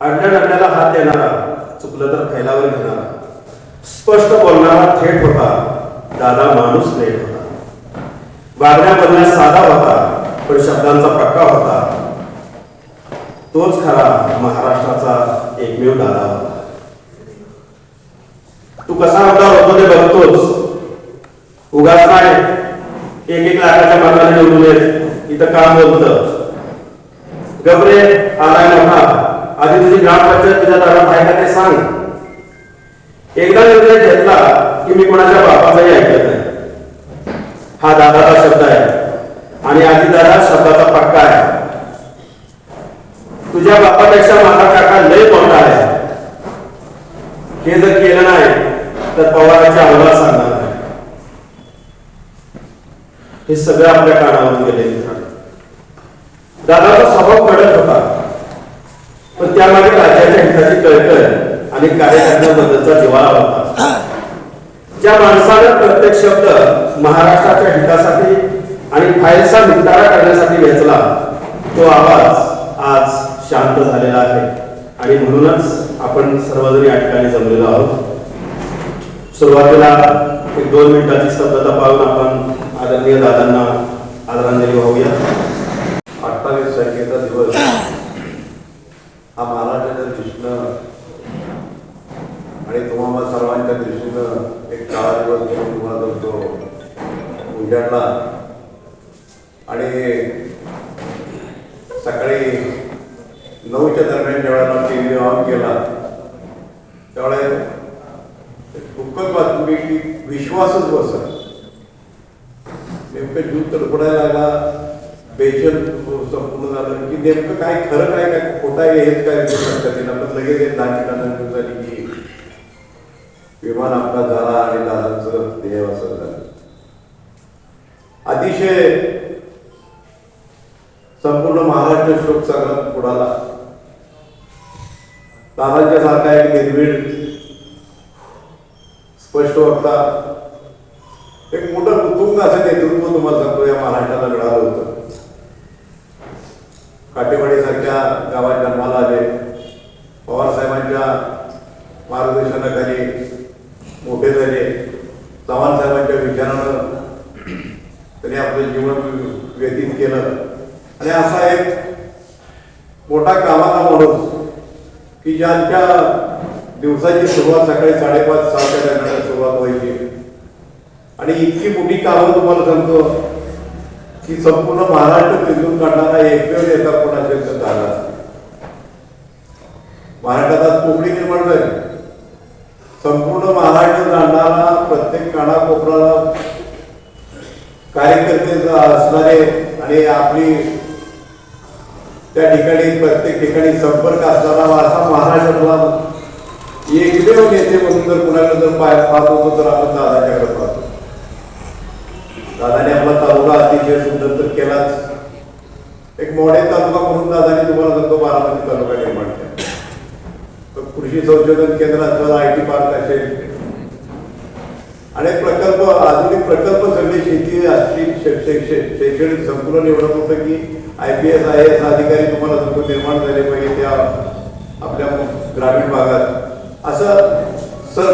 अडल्या हात देणारा, चुकलं तर फैलावर घेणारा, स्पष्ट बोलणारा थेट होता. दादा माणूस नेट होता. वागण्या बोलण्यास साधा होता, पण शब्दांचा पक्का होता. तोच खरा महाराष्ट्राचा एकमेव दादा होता. तू कसा आमदार होतो ते बघतोच. उगाच नाही 1-1 लाखाच्या मागाने निवडून येत इथं काम बोलतं. गबरे आलाय मोठा, आधी तुझी ग्रामपंचायत तुझ्या दारात आहे का ते सांग. एकदा निर्णय घेतला की मी कोणाच्या बापाचाही ऐकत नाही. हा दादाचा शब्द आहे आणि आधी दादा शब्दाचा पक्का आहे. तुझ्या बापापेक्षा माझा काका लय मोठा आहे. हे जर केलं नाही तर पवारांच्या अहवाल सांगणार नाही. हे सगळं आपल्या कानावरून गेले मित्रांनो. दादाचा स्वभाव कडक होता, पण त्यामागे राज्याच्या हिताची कळकळ आणि कार्यकर्त्यांबद्दलचा जिव्हाळा होता. ज्या माणसानं प्रत्येक शब्द महाराष्ट्राच्या हितासाठी आणि फाईलचा निपटारा करण्यासाठी वेचला, तो आवाज आज शांत झालेला आहे. आणि म्हणूनच आपण सर्वजण या ठिकाणी जमलेलो आहोत. सुरुवातीला 1-2 मिनिटाची स्तब्धता पाहून आपण आदरणीय दादांना आदरांजली वाहूया. 28 तारखेचा दिवस हा महाराष्ट्राच्या दृष्टीनं आणि तुम्हाला सर्वांच्या दृष्टीनं एक काळा दिवस म्हणून तुम्हाला तो उजाडला. आणि सकाळी 9च्या दरम्यान ज्यावेळेला TV ऑन केला त्यावेळेस दुःखद बातमी की विश्वासच बसत. नेमकं जीव तडफडायला लागला. बेचैन संपूर्ण झालं की नेमकं काय खरं काय काय खोटं आहे हेच काय पद्धतीनं पण लगेच 10 मिनिटं झाली की विमान अपघात झाला आणि दादांचं देहावसन झालं. अतिशय संपूर्ण महाराष्ट्र शोकसागरात बुडाला. दादांच्या सारखा एक निर्भीड स्पष्ट वक्ता, एक मोठं कुटुंब असं नेतृत्व तुम्हाला सांगतो या महाराष्ट्राला मिळालं होतं. काटेवाडी सारख्या गावात जन्माला आले. पवार साहेबांच्या मार्गदर्शनाखाली मोठे झाले. चव्हाण साहेबांच्या विचारानं त्यांनी आपलं जीवन व्यतीत केलं. आणि असा एक मोठा कामाचा माणूस की ज्यांच्या दिवसाची सुरुवात सकाळी 5:30-6च्या दरम्यान सुरुवात व्हायची. आणि इतकी मोठी कामं तुम्हाला सांगतो की संपूर्ण महाराष्ट्र फिरून काढणारा एकमेव नेता कोण असेल तर दादा. महाराष्ट्रात कोकणी निर्माण झाली. संपूर्ण महाराष्ट्र जाणणारा प्रत्येक कानाकोपऱ्याला कार्यकर्ते असणारे आणि आपली त्या ठिकाणी प्रत्येक ठिकाणी संपर्क असणारा असा महाराष्ट्रातला एकमेव नेते म्हणून जर कुणाकडे जर पाहत होतो तर आपण दादाच्याकडे पाहतो. दादाने आपला तालुका अतिशय सुंदर तर केलाच. एक मॉडेल तालुका म्हणून दादाने तुम्हाला सांगतो बारामती तालुका निर्माण केला. कृषी संशोधन केंद्र असेल, IT पार्क असेल, अनेक प्रकल्प, आधुनिक प्रकल्प सगळे शेती शैक्षणिक संकुलन एवढं होतं की IPS IAS अधिकारी तुम्हाला सांगतो निर्माण झाले पाहिजे त्या आपल्या ग्रामीण भागात. असं सर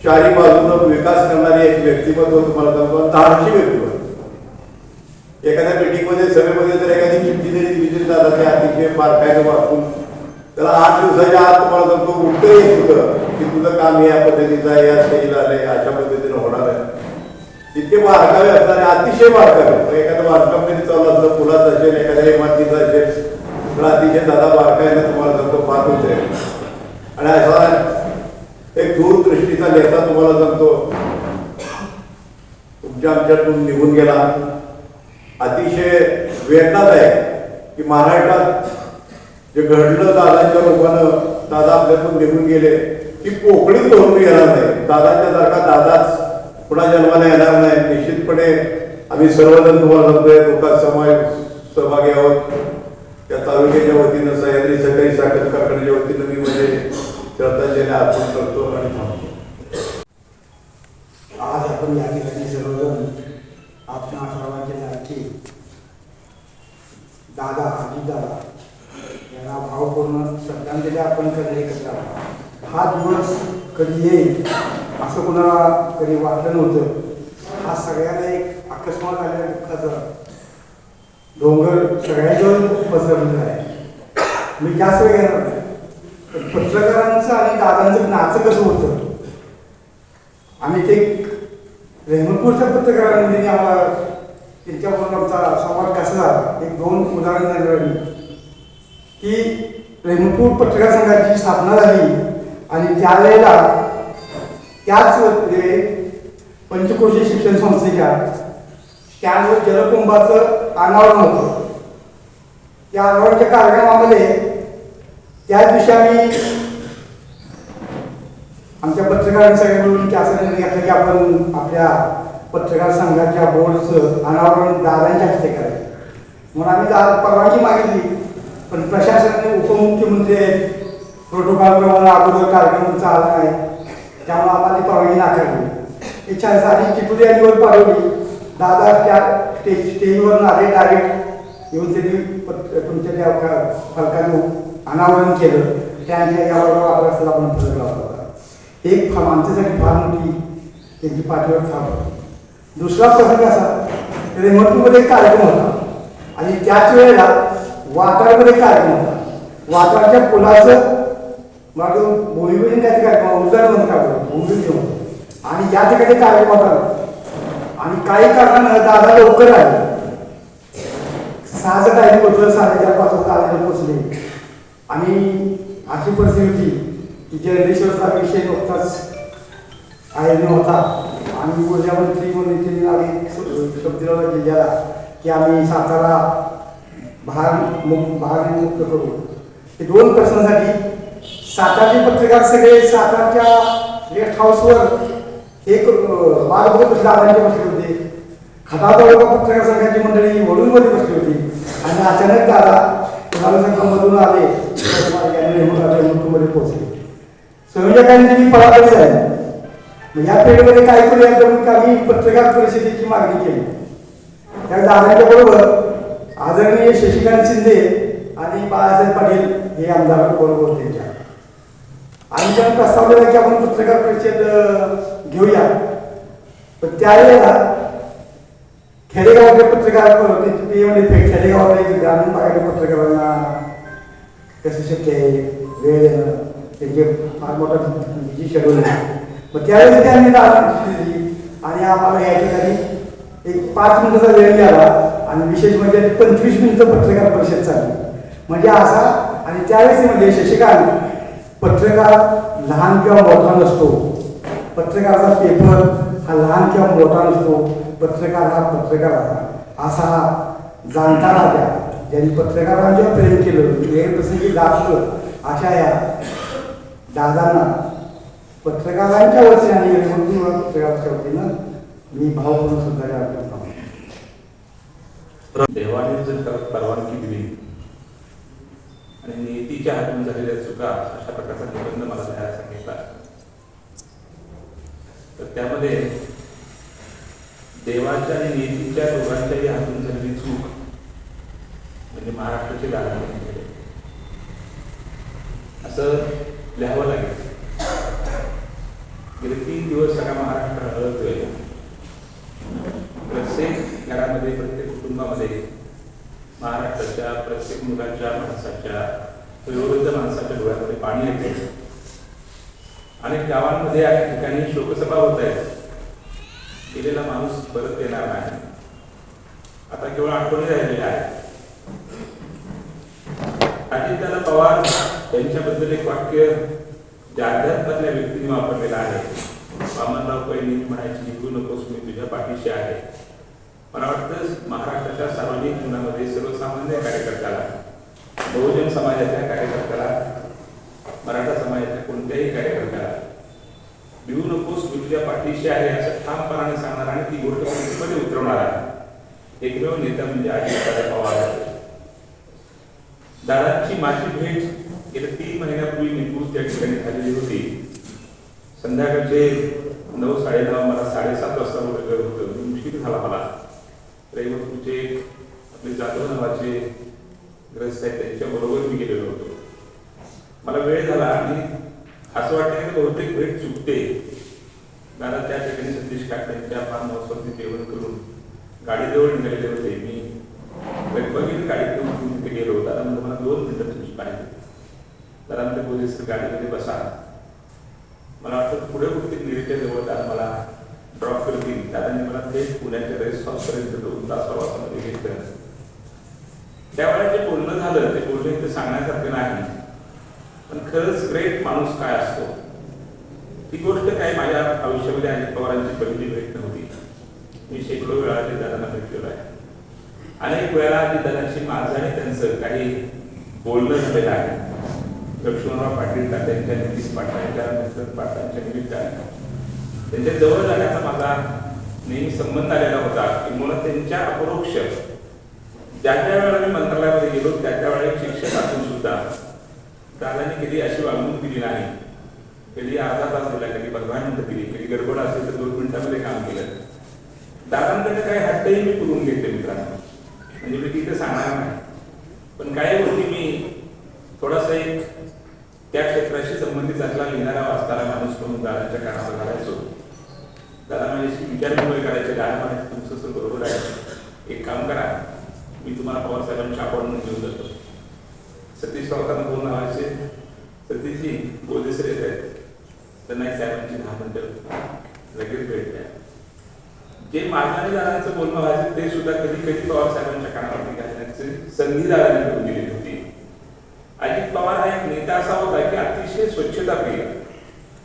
चारी बाजूनं विकास करणारी एक व्यक्तिमत्व तुम्हाला सांगतो. धाडशी व्यक्तिमत्व. एखाद्या मीटिंगमध्ये सभेमध्ये जर एखादी चिठ्ठी जरी दिली झाला ते अतिशय बारकाईनं वाचून त्याला 8 दिवसाच्या आत तुम्हाला सांगतो उत्तर येत होतं की तुझं काम या पद्धतीचं आहे, या स्टेजला आलंय, अशा पद्धतीनं होणार आहे. इतके बारकावे असणारे, अतिशय बारकावे. एखादं बांधकाम कधी चालू असलं, पुलाचं असेल, एखाद्या इमारतीचं असेल तर अतिशय दादा बारकाईनं तुम्हाला सांगतो पाहत होते. आणि असा एक दूरदृष्टीचा नेता तुम्हाला सांगतो तुमच्या आमच्यातून निघून गेला. अतिशय वेदनादायक की महाराष्ट्रात जे घडलं दादांच्या रूपानं, दादा आपल्यातून निघून गेले की पोकळीच भरून येणार नाही. दादांच्या सारखा दादाच पुन्हा जन्माला येणार नाही. निश्चितपणे आम्ही सर्वजण तुम्हाला सांगतोय लोकात सहभागी आहोत. त्या तालुक्याच्या वतीनं, सह्याद्री सहकारी साखर कारखान्याच्या वतीनं मी म्हणजे श्रद्धांजली अर्पण करतो आणि थांबतो. आज आपण या ठिकाणी सर्वजण आपल्या सर्वांचे लाडके दादा अजितदादा त्यांना भावपूर्ण श्रद्धांजली आपण कधी एकत्र आहोत. हा दिवस कधी येईल असं कोणाला कधी वाटलं नव्हतं. हा सगळ्यांना एक अकस्मात आलेला दुःखाचा डोंगर सगळ्यांच्यावर पसरलेला आहे. मी जास्त वेळ घेणार नाही. पत्रकारांचं आणि दादांचं नाचं कसं होतं आणि ते रेहमतपूरच्या पत्रकारांनी आम्हाला त्यांच्याबरोबर आमचा संवाद कसा झाला एक दोन उदाहरण देणार मी की रेहमतपूर पत्रकार संघाची स्थापना झाली आणि त्यावेळेला त्याच वेळी पंचक्रोशी शिक्षण संस्थेच्या स्टँडवर जलकुंभाचं अनावरण होतं. त्या अनावरणाच्या कार्यक्रमामध्ये त्याच दिवशी आम्ही आमच्या पत्रकारांनी सगळे मिळून असं निर्णय घेतला की आपण आपल्या पत्रकार संघाच्या बोर्डचं अनावरण दादांच्या हस्ते करायचं. म्हणून आम्ही परवानगी मागितली पण प्रशासनाने उपमुख्यमंत्री आहेत प्रोटोकॉलप्रमाणे अगोदर कार्यक्रम चालला नाही त्यामुळे आम्हाला ती परवानगी नाकारली. इच्छा आणि चिठ्ठी यांनी वर पाठवली. दादा त्या स्टेजवरून आले डायरेक्ट येऊन त्यांनी तुमच्या त्या फलकाने अनावरण केलं. त्यांच्या यावर वापर असताना आपण फलक लावला होता. एक आमच्यासाठी फार मोठी त्यांची पाठीवर थांब. दुसरा प्रसंग असा रेहमतपूरमध्ये एक कार्यक्रम होता आणि त्याच वेळेला वाटारमध्ये कार्यक्रम होता. वाटारच्या पुलाचं माझं भूमिपूजन काय कार्यक्रम उद्घाटन काढलं भूमिपूजन होतं आणि या ठिकाणी कार्यक्रम होता आणि काही कारणानं दादा लवकर आले. 6चं टायमिंग होतं 4:30-5 वाजता आलेलं पोचले आणि अशी परिस्थिती होती की जर्नेश्वरचा विषय नुकताच आयोजन होता आणि ऊर्जामंत्री म्हणून त्यांनी आम्ही शब्द दिला जिल्ह्याला की आम्ही सातारा भारमुक्त करू. हे 2 प्रश्नासाठी सातारचे पत्रकार सगळे सातारच्या गेस्ट हाऊसवर एक बालभोग दादांचे बसले होते. खटाव पत्रकार संघाची मंडळी वडूनमध्ये बसली होती आणि अचानक दादा कुणाला संघामधून आले मध्ये पोहोचले. संयोजकांनी मी पळापळी झाली. या पिरियडमध्ये काय करूया तर आम्ही पत्रकार परिषदेची मागणी केली. त्या दादांच्या बरोबर आदरणीय शशिकांत शिंदे आणि बाळासाहेब पाटील हे आमदार बरोबर त्यांच्या आणि त्यांनी प्रस्ताव दिला की आपण पत्रकार परिषद घेऊया. पण त्यावेळेला खेडेगावातले पत्रकार खेडेगावातले ग्रामीण भागातल्या पत्रकारांना कसं शक्य आहे वेळ देणं त्यांचे फार मोठा बिझी शेड्यूल आहे. मग त्यावेळेस त्यांनी दिली आणि आम्हाला या ठिकाणी एक 5 मिनिटाचा वेळ मिळाला आणि विशेष म्हणजे 25 मिनिटं पत्रकार परिषद चालली. म्हणजे असा आणि त्यावेळेस म्हणजे शशिकांत पत्रकार लहान किंवा मोठा नसतो. पत्रकाराचा पेपर हा लहान किंवा मोठा नसतो. पत्रकार हा पत्रकार असा जाणता राजा ज्यांनी पत्रकारांच्या प्रेम केलं हे प्रसंगी दाखवलं. अशा या दादांना पत्रकारांच्या वतीने आणि पत्रकारांच्या वतीनं मी भावपूर्ण श्रद्धांजली अर्पण करतो. देवाने जर परवानगी दिली आणि नीतीच्या हातून झालेल्या चुका अशा प्रकारचा निबंध मला लिहायला सांगितला तर त्यामध्ये देवाच्या आणि नीतीच्या दोघांच्याही हातून झालेली चूक म्हणजे महाराष्ट्राचे दालन केले असं लिहावं लागेल. गेले 3 दिवस सगळा महाराष्ट्र हळदतोय. प्रत्येक घरामध्ये प्रत्येक कुटुंबामध्ये महाराष्ट्राच्या प्रत्येक मुलाच्या माणसाच्या वयोवृद्ध माणसाच्या डोळ्यामध्ये पाणी येते. अनेक गावांमध्ये अनेक ठिकाणी शोकसभा होत आहेत. गेलेला माणूस परत येणार नाही. आता केवळ आठवणी राहिलेल्या आहेत. अजितदादा पवार यांच्याबद्दल एक वाक्य अध्यात्मातल्या व्यक्तीने वापरलेलं आहे. वामनराव पैनी म्हणायची निघू नकोस मी तुझ्या पाठीशी आहे. मला वाटतं महाराष्ट्राच्या सार्वजनिक जीवनामध्ये सर्वसामान्य कार्यकर्त्याला बहुजन समाजाच्या कार्यकर्त्याला मराठा समाजाच्या कोणत्याही कार्यकर्त्याला भिवू नकोस मी तुझ्या पाठीशी आहे असं ठामपणाने सांगणारा आणि ती गोष्ट कृतीमध्ये उतरवणारा एकमेव नेता म्हणजे अजितदादा पवार. दादांची माझी भेट गेल्या 3 महिन्यापूर्वी निघून त्या ठिकाणी झालेली होती. संध्याकाळचे 9-9:30 मला 7:30 वाजता बोललेलं होतं. मुश्किल झाला मला. रेहमतपूरचे आपले जाधव नावाचे ग्रस्त आहेत त्यांच्या बरोबर मी गेलेलो होतो. मला वेळ झाला आणि असं वाटतं की बहुतेक भेट चुकते. दादा त्या ठिकाणी सतीश काकांच्या फार्म हाऊसवरती जेवण करून गाडीजवळ निघालेले होते. मी बघितलं गाडी घेऊन तिथे गेलो. दादा म्हणजे मला 2 मिनिटं तुमची पाहिजे. दादा म्हणजे पोलीस गाडीमध्ये बसा. मला वाटतं पुढे कुठे निरीच्या जवळ दादा मला ड्रॉप करतील. दादांनी मला थेट पुण्याच्या रेस्ट हाऊसपर्यंत 2 तास प्रवासामध्ये घेतलं. त्यावेळेला जे बोलणं झालं ते बोलणं इथे सांगण्यासारखं नाही. पण खरंच ग्रेट माणूस काय असतो ती गोष्ट काय माझ्या आयुष्यामध्ये अजित पवारांची पहिली भेट नव्हती. मी शेकडो वेळा अजितदादांना भेटलेलो आहे. अनेक वेळा अजितदादांशी माझं आणि त्यांचं काही बोलणं झालेलं आहे. लक्ष्मणराव पाटील तात्यांच्या नितीश पाटलांच्या नसरत पाटलांच्या निमित्ताने त्यांच्या जवळ जाण्याचा माझा नेहमी संबंध आलेला होता. किंवा त्यांच्या अपरोक्ष ज्या वेळेला मी मंत्रालयामध्ये गेलो त्या वेळेला एक शिक्षक असून सुद्धा दादांनी कधी अशी वागणूक दिली नाही. कधी अर्धा तास दिला, कधी 15 मिनिटं दिली, कधी गडबड असेल तर 2 मिनिटांमध्ये काम केलं. दादांकडे काही हट्टही मी पुरवून घेतले मित्रांनो. म्हणजे मी तिथे सांगणार नाही. पण काही गोष्टी मी थोडासा एक त्या क्षेत्राशी संबंधित असला लिहिणारा वाचणारा माणूस म्हणून दादांच्या कानावर घालायचो. दादा माझ्याशी विचारविनिमय करायचे. दादा म्हणे तुमचं सर बरोबर आहे, एक काम करा, मी तुम्हाला पवार साहेबांची अपॉइंटमेंट घेऊन जातो. सतीश राऊतांना फोन लावायचे, सतीशजी बोलले सर येत आहेत तर नाही साहेबांची 10 मिनिटं लगेच भेट द्या. जे माझ्या आणि दादांचं बोलणं व्हायचं ते सुद्धा कधी कधी पवार साहेबांच्या कानावरती घालण्याची संधी दादांनी करून दिलेली होती. अजित पवार हा एक नेता असा होता की अतिशय स्वच्छताप्रिय,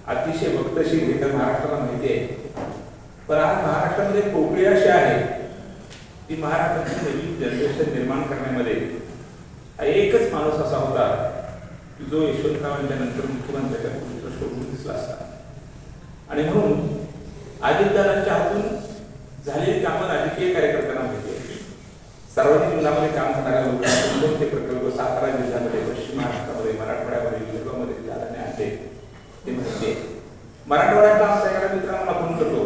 अतिशय वक्तशील, हे तर महाराष्ट्राला माहिती आहे. पण आज महाराष्ट्रामध्ये पोकळी अशी आहे ती महाराष्ट्राची नवीन जनरेशन निर्माण करण्यामध्ये एकच माणूस असा होता की जो यशवंतरावांच्या नंतर मुख्यमंत्र्याच्या शोधून दिसला असता. आणि म्हणून अजितदादांच्या हातून झालेली कामं राजकीय कार्यकर्त्यांना माहिती आहे. सार्वजनिक जीवनामध्ये काम करणाऱ्या लोकांना कोणते प्रकल्प सातारा जिल्ह्यामध्ये, पश्चिम महाराष्ट्रामध्ये, मराठवाड्यामध्ये, विदर्भामध्ये दादाने आणले ते माहिती आहे. मराठवाड्यातला आमचा एखाद्या मित्रांना फोन करतो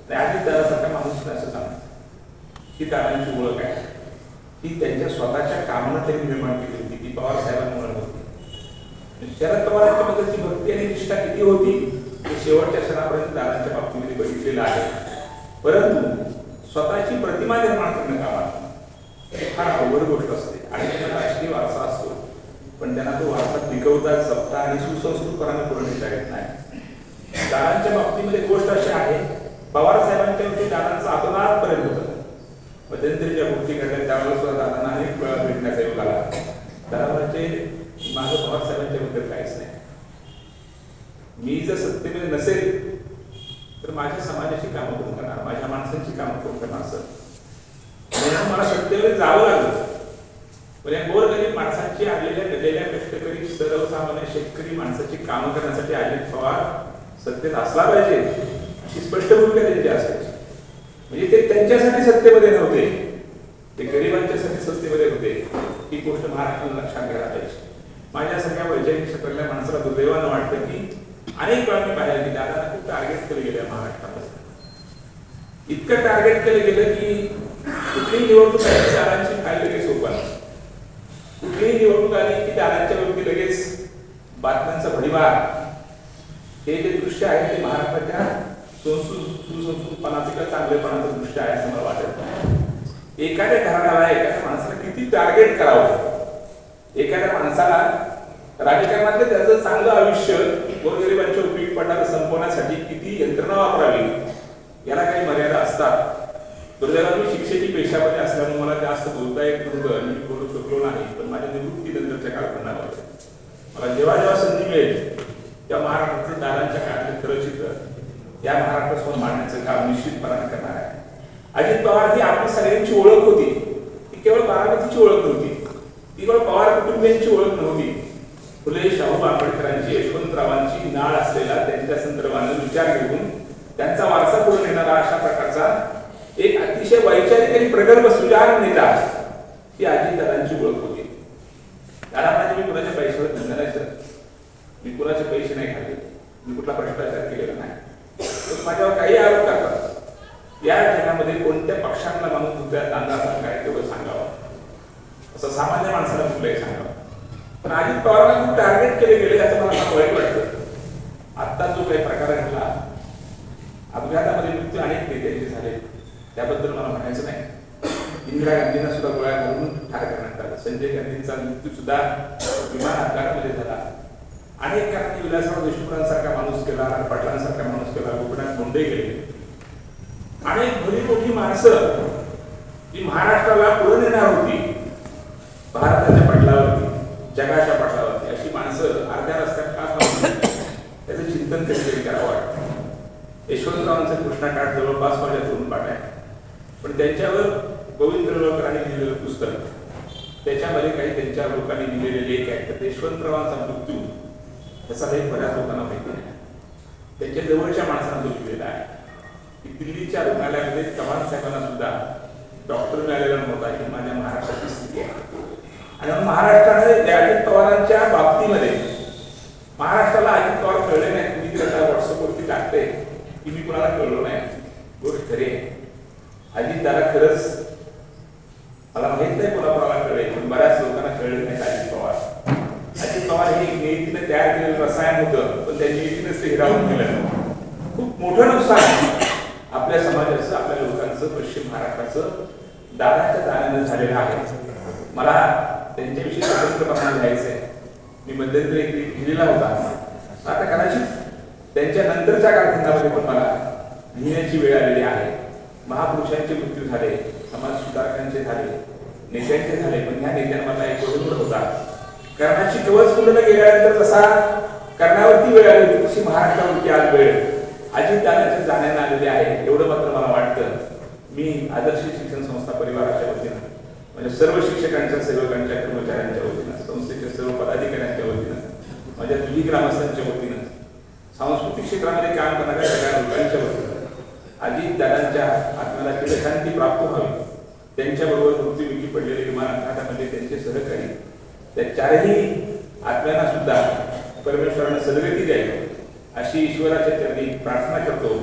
अजितदादासारखा माणूस असं सांगतो ही दादांची ओळख आहे. ही त्यांच्या स्वतःच्या कामानं त्यांनी निर्माण केली होती. ती पवार साहेबांमुळे होती. शरद पवारांच्या बद्दलची भक्ती आणि निष्ठा किती होती हे शेवटच्या क्षणापर्यंत दादांच्या बाबतीमध्ये बघितलेलं आहे. परंतु स्वतःची प्रतिमा निर्माण करणं कामात फार अवघड गोष्ट असते. आणि त्यांना राजकीय वारसा असतो, पण त्यांना तो वारसा टिकवता, जपता आणि सुसंस्कृतपणाने पुढे नेता येत नाही. दादांच्या बाबतीमध्ये गोष्ट अशी आहे, पवार साहेबांच्या वरती दादांचा आतोनातपर्यंत होतं. मध्यंतरी ज्या गोष्टी घडल्या त्यावेळेला सुद्धा दादांना अनेक वेळा भेटण्याचा योग आला. दादांचे माझं पवार साहेबांच्या बद्दल काहीच नाही. मी जर सत्तेमध्ये नसेल तर माझ्या समाजाची कामं कोण करणार, माझ्या माणसांची कामं कोण करणार असं मला सत्तेवर जावं लागलं. पण या गोरगरीब माणसांची गलेल्या कष्टकरी सर्वसामान्य शेतकरी माणसाची कामं करण्यासाठी अजित पवार सत्तेत असला पाहिजे अशी स्पष्ट भूमिका त्यांची असायची. म्हणजे ते त्यांच्यासाठी सत्तेमध्ये नव्हते, ते गरिबांच्यासाठी सत्तेमध्ये होते. ही गोष्ट महाराष्ट्राला लक्षात घ्यायला पाहिजे. माझ्या सगळ्या वैज्ञानिक क्षेत्रातल्या माणसाला दुर्दैवानं वाटतं की अनेक वेळा मी पाहिलं की दादांना खूप टार्गेट केलं गेलं महाराष्ट्रामध्ये. इतकं टार्गेट केलं गेलं की कुठलीही निवडणूक आली दादांची फाईल लगेच ओपन, कुठलीही निवडणूक आली की दादांच्या वरती लगेच बातम्यांचा भडीमार. हे जे दृश्य आहे ते महाराष्ट्राच्या सुसंस्कृतपणाचं किंवा चांगलेपणाचं दृश्य आहे असं मला वाटत नाही. एखाद्या घराण्याला एखाद्या माणसाला किती टार्गेट करावं, एखाद्या माणसाला राजकारणातलं त्याचं चांगलं आयुष्य गोरगरिबांच्या उपयोगी पडणारं संपवण्यासाठी किती यंत्रणा वापरावी याला काही मर्यादा असतात. दुर्दैवाने मी शिक्षेची पेशामध्ये असल्यामुळे मला जास्त बोलता येत नव्हतं आणि मी बोलू शकलो नाही. पण माझ्या निवृत्तीनंतरच्या कालखंडामध्ये मला जेव्हा जेव्हा संधी मिळेल त्या महाराष्ट्रातील दादांच्या काळातलं खरं चित्र या महाराष्ट्रासमोर मांडण्याचं काम निश्चितपणाने करणार आहे. अजित पवार ही आपली सगळ्यांची ओळख होती. ती केवळ बारामतीची ओळख नव्हती, ती केवळ पवार कुटुंबियांची ओळख नव्हती. फुले शाहू आंबेडकरांची, यशवंतरावांची नाळ असलेला त्यांच्या संदर्भाने विचार घेऊन त्यांचा वारसा पुढे नेणारा अशा प्रकारचा एक अतिशय वैचारिक आणि प्रगल्भ सुजाण नेता ही अजितदादांची ओळख होती. दादा म्हणजे मी कुणाच्या पैशावर धंदा नाही सर, मी कुणाचे पैसे नाही खाल्ले, मी कुठला भ्रष्टाचार केलेला नाही. माझ्यावर काही आरोप करतात. या जगामध्ये कोणत्या पक्षांना माणूस दुसऱ्या तांदळाचा काय तेवढं सांगावं. असं सर्वसामान्य माणसाला कुठलंही सांगावं. पण अजित पवारांना खूप टार्गेट केले गेले असं मला फार वाईट वाटतं. आत्ता जो काही प्रकार घडला, अपघातामध्ये मृत्यू अनेक नेत्यांचे झाले, त्याबद्दल मला म्हणायचं नाही. इंदिरा गांधींना सुद्धा गोळ्या घालून ठार करण्यात आलं. संजय गांधींचा मृत्यू सुद्धा विमान अपघातामध्ये झाला. अनेक कारणांनी विलासराव देशमुखांसारखा माणूस केला, पाटलांसारखा माणूस केला, गोपीनाथ मुंडे गेले. अनेक भली मोठी माणसं जी महाराष्ट्राला पुढे नेणार होती, भारताच्या पटलावरती, जगाच्या पटलावरती, अशी माणसं अर्ध्या रस्त्यात का थांबली त्याचं चिंतन कधीतरी करावं वाटतं. यशवंतरावांचं कृष्णाकाठ जवळपास माझ्या दोन पाठ आहे, पण त्यांच्यावर गोविंद लोकरांनी लिहिलेलं पुस्तक, त्याच्यामध्ये काही त्यांच्या लोकांनी लिहिलेले लेख आहेत. तर यशवंतरावांचा मृत्यू त्याचा लेख बऱ्याच लोकांना माहिती नाही. त्यांच्या जवळच्या माणसांना तो लिहिलेला आहे की दिल्लीच्या रुग्णालयामध्ये चव्हाण साहेबांना सुद्धा डॉक्टर मिळालेला नव्हता. ही माझ्या महाराष्ट्राची स्थिती आहे. आणि म्हणून महाराष्ट्राने अजित पवारांच्या बाबतीमध्ये महाराष्ट्राला अजित पवार कळले नाही. तुम्ही त्याच्या व्हॉट्सअपवरती टाकते की मी कुणाला कळलो नाही, गोष्ट खरी आहे. अजित दादा खरंच मला माहित नाही कोणाला कळले, पण बऱ्याच लोकांना कळले नाही अजित पवार. अजित पवार हे नियतीने तयार केलेलं रसायन होतं, पण त्या नियतीनेच ते हिरावून केलं. खूप मोठं नुकसान आपल्या समाजाचं, आपल्या लोकांचं, पश्चिम महाराष्ट्राचं दादाच्या दाण्यानं झालेलं आहे. मला त्यांच्याविषयी स्वतंत्रपणा लिहायचं आहे. मी मध्यंतरी एक लिहिलेला होता. आता कदाचित त्यांच्या नंतरच्या कालखंडामध्ये पण मला लिहिण्याची वेळ आलेली आहे. महापुरुषांचे मृत्यू झाले, समाज सुधारकांचे झाले, नेत्यांचे झाले, पण ह्या नेत्यांमधला एक बदल होता. कर्णाची कवच कुंडला गेल्यानंतर जसा कर्णावरती वेळ आली होती, तशी महाराष्ट्रावरती आज वेळ अजितदादांच्या जाण्याने आलेली आहे. एवढं मात्र मला वाटतं. मी आदर्श शिक्षण संस्था परिवाराच्या वतीनं, म्हणजे सर्व शिक्षकांच्या, सेवकांच्या, कर्मचाऱ्यांच्या वतीनं, संस्थेच्या सर्व पदाधिकाऱ्यांच्या वतीनं, माझ्या तुझी ग्रामस्थांच्या वतीनं, सांस्कृतिक क्षेत्रामध्ये काम करणाऱ्या सगळ्या लोकांच्या वतीनं अजितदादांच्या आत्म्याला चिरशांती प्राप्त व्हावी, त्यांच्याबरोबर मृत्युमुखी पडलेले विमान अपघातामध्ये त्यांचे सहकारी, त्या चारही आत्म्यांना सुद्धा परमेश्वराने सद्गती द्यावी अशी ईश्वराच्या चरणी प्रार्थना करतो.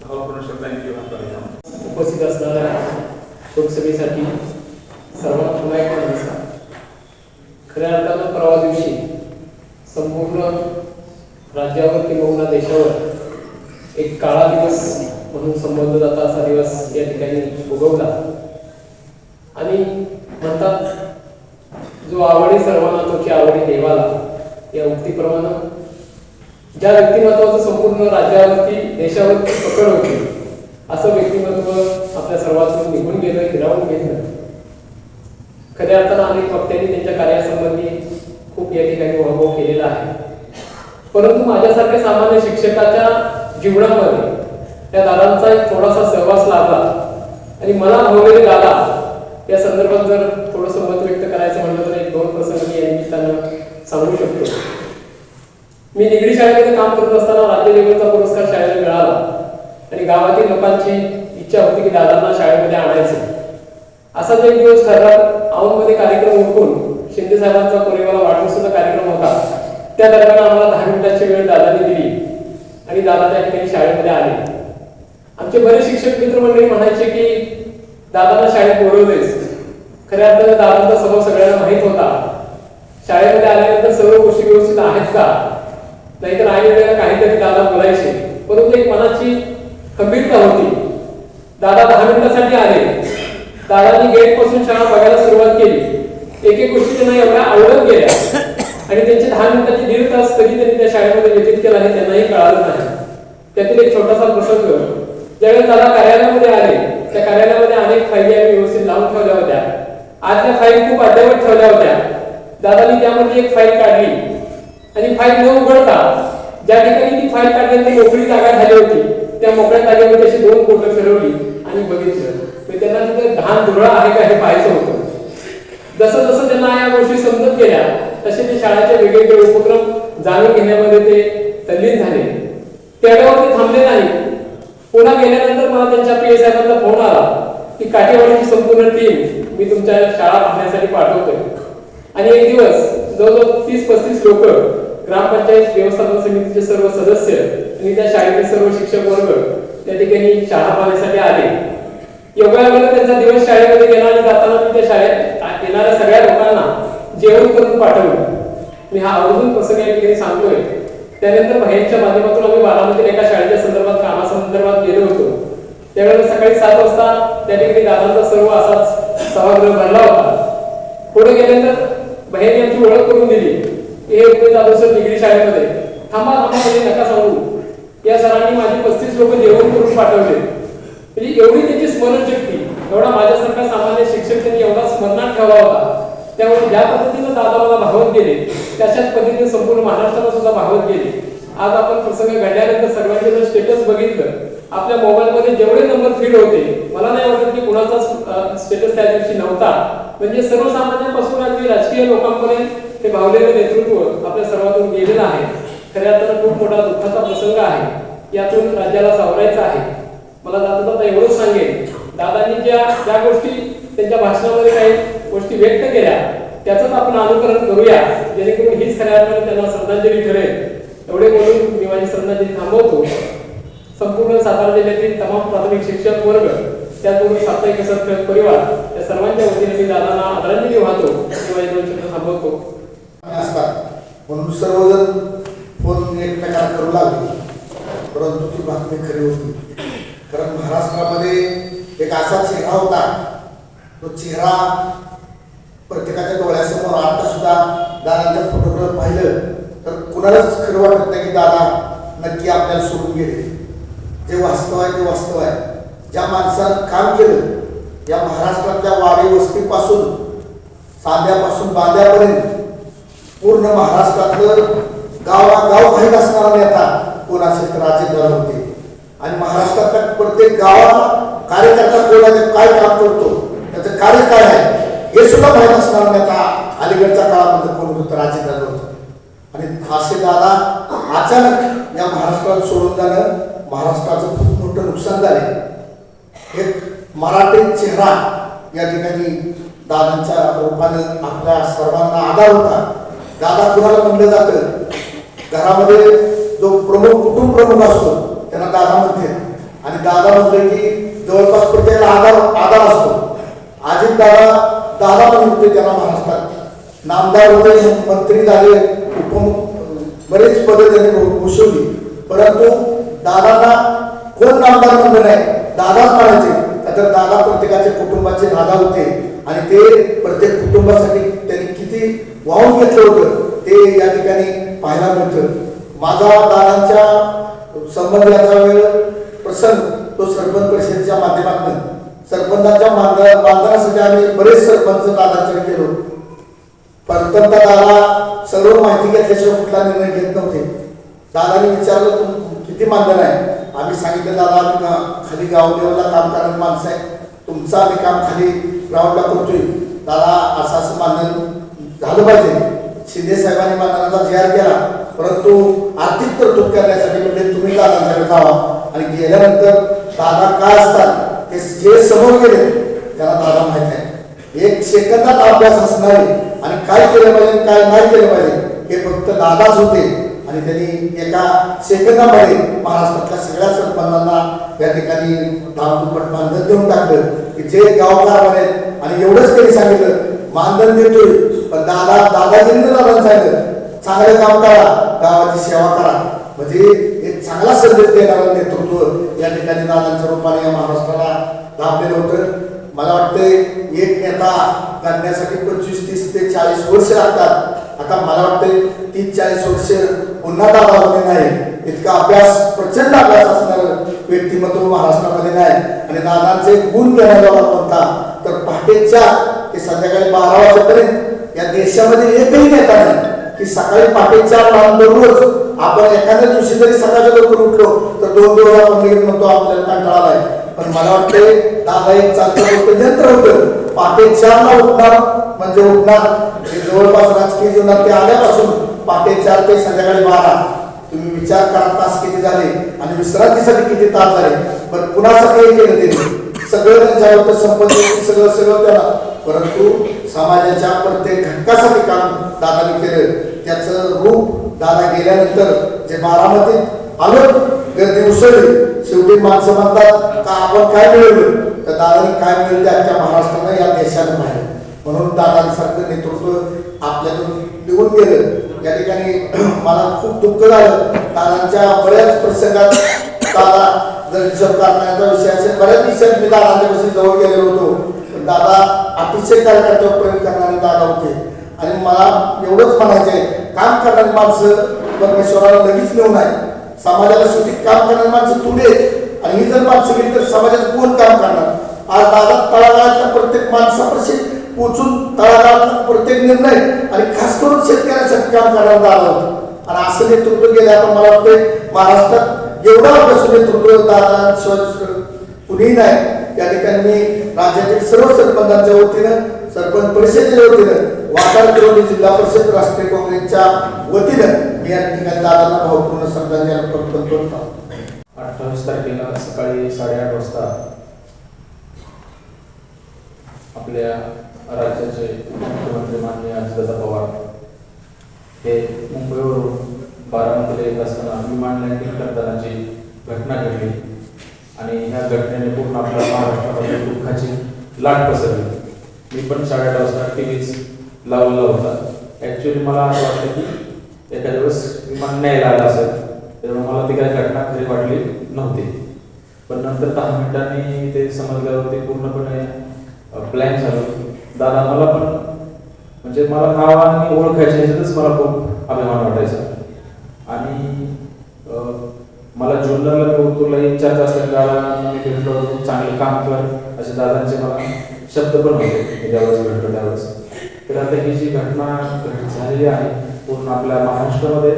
भावपूर्ण श्रद्धांजली वाहतो. उपस्थित असणाऱ्या लोकसभेसाठी सर्वांना पुन्हा एक नमस्कार. खऱ्या अर्थानं परवा दिवशी संपूर्ण राज्यावर किंवा देशावर एक काळा दिवस म्हणून संबोधला जाता असा दिवस या ठिकाणी उगवला. आणि म्हणतात जो आवडी सर्वांना तोची आवडी देवाला, या उक्तीप्रमाणे ज्या व्यक्तिमत्वाचं संपूर्ण राज्यावरती, देशावरती पकड होती, असं व्यक्तिमत्व आपल्या सर्वांतून निघून गेलं, हिरावून गेलं. खऱ्या अर्थानं अनेक वक्त्यांनी त्यांच्या कार्यासंबंधी खूप या ठिकाणी वैभव केलेला आहे. परंतु माझ्यासारख्या सामान्य शिक्षकाच्या जीवनामध्ये त्या दादांचा एक थोडासा सहवास लाभला. आणि मला भावलेले दादा या संदर्भात जर थोडंसं मत व्यक्त करायचं म्हटलं तर एक दोन प्रसंग मी या निमित्तानं सांगू शकतो. मी निगडी शाळेमध्ये काम करत असताना राज्य लेवलचा पुरस्कार शाळेला मिळाला आणि गावातील लोकांची इच्छा होती की दादांना शाळेमध्ये आणायचं. असाच एक दिवस ठरला. औंधमध्ये कार्यक्रम उरकून शिंदे साहेबांचा कोरेगावला वाढदिवसाचा कार्यक्रम होता. त्या दरम्यान आम्हाला 10 मिनिटाची वेळ दादाने दिली आणि दादा त्या ठिकाणी शाळेमध्ये आले. आमचे बरेच शिक्षक मित्रमंडळी म्हणायचे की दादांना शाळेत बोलवलेच. खऱ्या अर्थाने दादांचा स्वभाव सगळ्यांना माहीत होता. शाळेमध्ये आल्यानंतर सर्व गोष्टी व्यवस्थित आहेत का, नाहीतर आई वेळेला काहीतरी दादा बोलायचे, परंतु एक मनाची खंबीरता होती. दादा 10 मिनिटासाठी आले. दादांनी गेट पासून शाळा बघायला सुरुवात केली. एक एक गोष्टी त्यांना एवढ्या आवडत गेल्या आणि त्यांचे 10 मिनिटाचे 1.5 तास कधी त्यांनी त्या शाळेमध्ये व्यतीत केला हे त्यांनाही कळालं नाही. त्यातील एक छोटासा प्रसंग, ज्यावेळेस दादा कार्यालयामध्ये आले, त्या कार्यालयामध्ये अनेक फाईली आम्ही व्यवस्थित लावून ठेवल्या होत्या. आज त्या फाईल खूप अद्यावत ठेवल्या होत्या. दादांनी त्यामध्ये एक फाईल काढली आणि फाईल न उघडता ज्या ठिकाणी ती फाईल काढण्याची मोकळी जागा झाली होती, त्या मोकळ्या जागेमध्ये अशी 2 बोटं फिरवली आणि बघितलं. त्यांना तिथे घाण धुरळा आहे का हे पाहायचं होतं. जसं जसं त्यांना या गोष्टी समजत गेल्या तसे ते शाळेचे वेगवेगळे उपक्रम जाणून घेण्यामध्ये ते तल्लीन झाले. त्याच्यावर ते थांबले नाही. पुन्हा गेल्यानंतर मला त्यांच्या पीए साहेबांचा फोन आला की काठेवाडीची संपूर्ण टीम मी तुमच्या शाळा पाहण्यासाठी पाठवतोय. आणि एक दिवस जवळजवळ 30-35 लोक, ग्रामपंचायत व्यवस्थापन समितीचे सर्व सदस्य आणि त्या शाळेतील सर्व शिक्षक वर्ग त्या ठिकाणी शाळा पाहण्यासाठी आले. योगायोगाने त्यांचा दिवस शाळेमध्ये गेला आणि जाताना मी त्या शाळेत येणाऱ्या सगळ्या लोकांना जेवण करून पाठवलं. मी हा आवर्जून प्रसंग या ठिकाणी सांगतोय. त्यानंतर बाहेरच्या माध्यमातून आम्ही बारामतीत एका शाळेच्या संदर्भात कामासंदर्भात गेलो होतो. त्यावेळेला सकाळी 7 वाजता त्या ठिकाणी दादांचा सर्व असाच सभागृह भरला होता. पुढे गेल्यानंतर बाहेर आमची ओळख करून दिली की हे रुपये जाधव सर डिग्री शाळेमध्ये थांबा म्हणजे नका सांगू. या सरांनी माझी 35 लोक जेवण करून पाठवले. म्हणजे एवढी त्यांची स्मरणशक्ती, एवढा माझ्यासारखा सामान्य शिक्षक त्यांनी एवढा स्मरणात ठेवला होता. त्यामुळे ज्या पद्धतीनं दादा मला भावत गेले त्याच्याच पद्धतीने संपूर्ण महाराष्ट्राला सुद्धा भावत गेले. आज आपण प्रसंग घडल्यानंतर सर्वांचे जर स्टेटस बघितलं, आपल्या मोबाईलमध्ये जेवढे नंबर फीड होते, मला नाही वाटत की कुणाचा स्टेटस त्या दिवशी नव्हता. म्हणजे सर्वसामान्यांपासून अगदी राजकीय लोकांपर्यंत हे भावलेलं नेतृत्व आपल्या सर्वातून गेलेलं आहे. खऱ्या अर्थानं खूप मोठा दुःखाचा प्रसंग आहे. यातून राज्याला सावरायचं आहे. मला जाता एवढंच सांगेन, दादांनी ज्या गोष्टी त्यांच्या भाषणामध्ये काही गोष्टी व्यक्त केल्या त्याचंच आपण अनुकरण करूया, जेणेकरून हीच खऱ्या अर्थाने त्यांना श्रद्धांजली ठरेल. एवढे बोलून मी माझी श्रद्धांजली थांबवतो. संपूर्ण सातारा जिल्ह्यातील तमाम प्राथमिक शिक्षक वर्ग, त्याचबरोबर साप्ताहिक सत्कार परिवार या सर्वांच्या वतीने मी दादांना आदरांजली वाहतो. मी माझे 2 शब्द थांबवतो. असतात म्हणून सर्वजण फोन एकमेकांना करू लागले, परंतु ती बातमी खरी होती. कारण महाराष्ट्रामध्ये एक असा चेहरा होता, तो चेहरा प्रत्येकाच्या डोळ्यासमोर. आता सुद्धा दादांच्या फोटोग्राफ पाहिलं तर कुणालाच खरं वाटत नाही की दादा नक्की आपल्याला सोडून गेले. जे वास्तव आहे ते वास्तव आहे. ज्या माणसानं काम केलं, या महाराष्ट्रातल्या वाडी वस्तीपासून सांध्यापासून बांध्यापर्यंत पूर्ण महाराष्ट्रातलं गावागाव माहीत असणारा नेता कोण असेल तर राजेंद्र होते. आणि महाराष्ट्रातल्या प्रत्येक गावाला कार्यकर्ता कोणाचे काय काम करतो, त्याचं कार्य काय आहे हे सुद्धा माहीत असणारा नेता अलीकडच्या काळामध्ये कोण होतं, राजेंद्र होतं. आणि असे दादा अचानक या महाराष्ट्रात सोडून जाणं महाराष्ट्राचं खूप मोठं नुकसान झाले. एक मराठी चेहरा या ठिकाणी दादांच्या रूपानं आपल्या सर्वांना आधार होता. दादा कुणाला म्हणलं जातं, घरामध्ये जो कुटुंब प्रमुख असतो त्यांना दादा म्हणते. आणि दादा म्हटलं की जवळपास प्रत्येकाला आधार असतो. अजित दादा म्हणते त्यांना महाराष्ट्रात नामदार होते, मंत्री झाले, बरेच पदे त्यांनी भूषवली. परंतु दादांना कोण नामदार म्हणलं नाही, दादाच म्हणायचे. तर दादा प्रत्येकाच्या कुटुंबाचे दादा होते आणि ते प्रत्येक कुटुंबासाठी त्यांनी किती वाहून घेतलं होतं ते या ठिकाणी पाहायला मिळतं. माझा दादांच्या संबंधाचा वेळ प्रसंग तो सरपंच परिषदेच्या माध्यमातून सरपंचाच्या मानधनासाठी आम्ही बरेच सरपंच दादांकडे गेलो. प्रथमतः दादा सर्व माहिती घेतल्याशिवाय कुठला निर्णय घेत नव्हते. दादाने विचारलं किती मानधन आहे. आम्ही सांगितलं दादा आम्ही खाली गाव लेवलला काम करणारी माणसं आहे, तुमचं आम्ही काम खाली ग्राउंडला करतोय. दादा असं मानधन झालं पाहिजे. शिंदे साहेबांनी मानधनाचा जाहीर केला, परंतु आर्थिक तरतूद करण्यासाठी म्हणजे तुम्ही दादांच्याकडे जावा. आणि गेल्यानंतर दादा काय असतात ते जे समोर गेले त्याला दादा माहित आहे. एक सेकंदात अभ्यास असणारे आणि काय केलं पाहिजे काय नाही केलं पाहिजे हे फक्त दादाच होते. आणि त्यांनी एका सेकंदामध्ये महाराष्ट्रातल्या सगळ्या सरपंचांना या ठिकाणी दुप्पट मानधन देऊन टाकलं की जे गावकार आहेत. आणि एवढंच त्यांनी सांगितलं मानधन देतोय, पण दादाजींनी दादा सांगितलं चांगलं काम करा, गावाची सेवा करा. म्हणजे एक चांगला संदेश देणारं नेतृत्व या ठिकाणी दादांच्या रूपाने या महाराष्ट्राला लाभलेलं होतं. मला वाटतं एक नेता करण्यासाठी 25, 30 ते 40 वर्ष लागतात. आता मला वाटतं 30-40 वर्ष पुन्हा दादा होते नाही. इतका अभ्यास, प्रचंड अभ्यास असणारं व्यक्तिमत्व महाराष्ट्रामध्ये नाही. आणि दादांचे गुण घेण्याजोगा कोणता तर पहाटे 4 ते संध्याकाळी 12 वाजेपर्यंत या देशामध्ये एकही नेता नाही की सकाळी पहाटे 4 दररोज. आपण एखाद्या दिवशी जरी सकाळच्या लवकर उठलो तर 2 दिवस आपण निघत म्हणतो आपल्याला कंटाळा आहे. पण मला वाटतं दादा एक चालतं मोठं यंत्र होतं. पहाटे 4ला उठणार म्हणजे उठणार. जवळपास राजकीय जीवनात ते आल्यापासून पहाटे 4 ते संध्याकाळी 12 तुम्ही विचार करा तास किती झाले आणि विश्रांतीसाठी किती तास झाले. पण कुणासाठी केलं त्यांनी सगळं त्यांच्यावर संपत्ती सगळं त्याला, परंतु समाजाच्या प्रत्येक घटकासाठी काम दादाने केलं. त्याचं रूप दादा गेल्यानंतर जे बारामतीत आलं गर्दी उसळली. शेवटी माणसं म्हणतात का आपण काय मिळवलं तर दादांनी काय मिळेल ते आजच्या महाराष्ट्रानं या देशानं पाहिलं. म्हणून दादांसारखं नेतृत्व आपल्यातून निघून गेलं. या ठिकाणी मला खूप दुःख झालं. दादांच्या बऱ्याच प्रसंगात दादा जर हिशोब करण्याचा विषय असेल, बऱ्याच विषयात मी दादांच्यापासून जवळ गेलेलो होतो. पण दादा अतिशय कार्यकर्त्यावर प्रेम करणारे दादा होते. आणि मला एवढंच म्हणायचं आहे, काम करणारी माणसं परमेश्वराला लगेच नेऊ नये. समाजाला शेवटी काम करणारी माणसं थोडी आहेत. आणि ही जर माणसं गेली तर समाजात कोण काम करणार? आज दादा तळागाळातल्या प्रत्येक माणसापाशी पोचून तळागाळातला प्रत्येक निर्णय आणि खास करून शेतकऱ्यांसाठी काम करणारा दादा होता. आणि असं नेतृत्व गेलं आता मला वाटतं महाराष्ट्रात एवढा अभ्यासू नेतृत्व दादा शिवाय कुणीही नाही. या ठिकाणी मी राज्यातील सर्व सरपंचांच्या वतीनं, सरपंच परिषदेच्या वतीनं, वाटार गिरवली जिल्हा परिषद राष्ट्रीय काँग्रेसच्या वतीनं मी या ठिकाणी दादांना भावपूर्ण श्रद्धांजली अर्पण करतो. 28 तारखेला सकाळी 8:30 वाजता आपल्या राज्याचे मुख्यमंत्री माननीय अजितदादा पवार हे मुंबईवरून बारामतीला येत असताना विमान लँडिंग करतानाची घटना घडली आणि ह्या घटनेने पूर्ण आपल्या महाराष्ट्रामध्ये दुःखाची लाट पसरली. मी पण 8:30 वाजता टीव्हीच लावलेला होता. ॲक्च्युली मला असं वाटतं की एखाद्या वेळेस विमान न्यायला आलं असेल, त्यामुळे मला ती काही घटना खरी वाटली नव्हती. पण नंतर 10 मिनिटांनी ते समजल्यावरती पूर्णपणे प्लॅन झालं. दादा मला पण म्हणजे मला नावाने ओळखायच्या ह्याच्यातच मला खूप अभिमान वाटायचा. आणि मला जुन्नरला मी तुला इन्चार्ज असल्याने दादांना मी भेटलो, चांगलं काम कर असे दादांचे मला शब्द पण होते मी ज्यावेळेस भेटलो त्यावेळेस. तर आता ही जी घटना झालेली आहे पूर्ण आपल्या महाराष्ट्रामध्ये